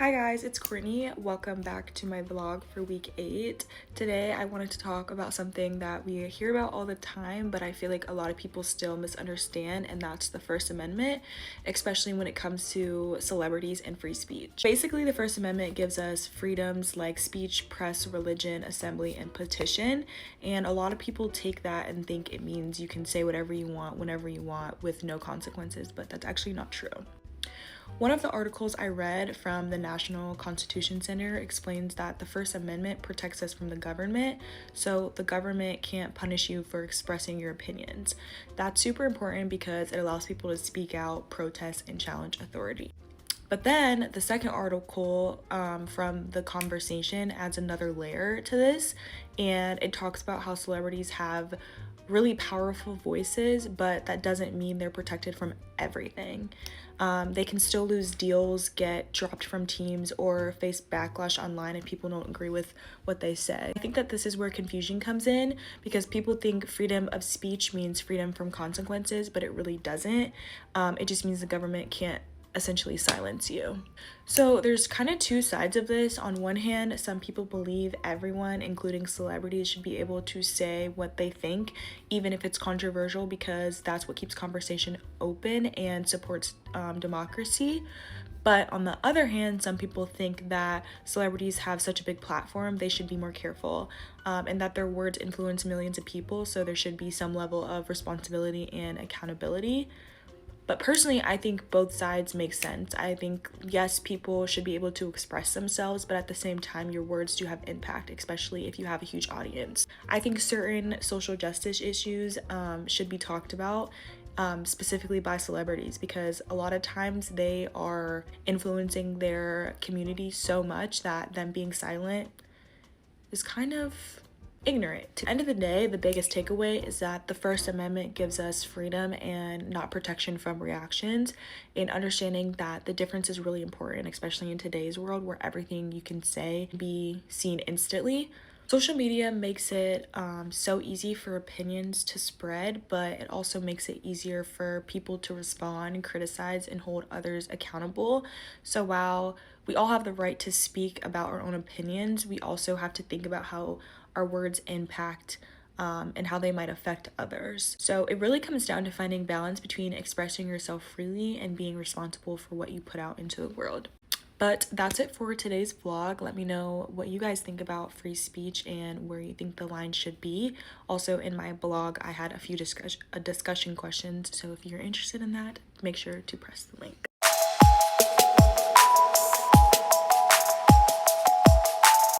Hi guys, it's Courtney. Welcome back to my vlog for week 8. Today I wanted to talk about something that we hear about all the time, but I feel like a lot of people still misunderstand, and that's the First Amendment, especially when it comes to celebrities and free speech. Basically, the First Amendment gives us freedoms like speech, press, religion, assembly, and petition, and a lot of people take that and think it means you can say whatever you want, whenever you want, with no consequences, but that's actually not true. One of the articles I read from the National Constitution Center explains that the First Amendment protects us from the government, so the government can't punish you for expressing your opinions. That's super important because it allows people to speak out, protest, and challenge authority. But then the second article from the conversation adds another layer to this, and it talks about how celebrities have really powerful voices, but that doesn't mean they're protected from everything. They can still lose deals, get dropped from teams, or face backlash online if people don't agree with what they say. I think that this is where confusion comes in, because people think freedom of speech means freedom from consequences, but it really doesn't. It just means the government can't essentially silence you. So there's kind of two sides of this. On one hand, some people believe everyone, including celebrities, should be able to say what they think, even if it's controversial, because that's what keeps conversation open and supports democracy. But on the other hand, some people think that celebrities have such a big platform, they should be more careful, and that their words influence millions of people, so there should be some level of responsibility and accountability. But personally, I think both sides make sense. I think, yes, people should be able to express themselves, but at the same time, your words do have impact, especially if you have a huge audience. I think certain social justice issues should be talked about, specifically by celebrities, because a lot of times they are influencing their community so much that them being silent is kind of ignorant. At the end of the day, the biggest takeaway is that the First Amendment gives us freedom and not protection from reactions, and understanding that the difference is really important, especially in today's world where everything you can say can be seen instantly. Social media makes it so easy for opinions to spread, but it also makes it easier for people to respond, criticize, and hold others accountable. So while we all have the right to speak about our own opinions, we also have to think about how our words impact and how they might affect others. So it really comes down to finding balance between expressing yourself freely and being responsible for what you put out into the world. But that's it for today's vlog. Let me know what you guys think about free speech and where you think the line should be. Also, in my blog, I had a few discussion questions, so if you're interested in that, make sure to press the link.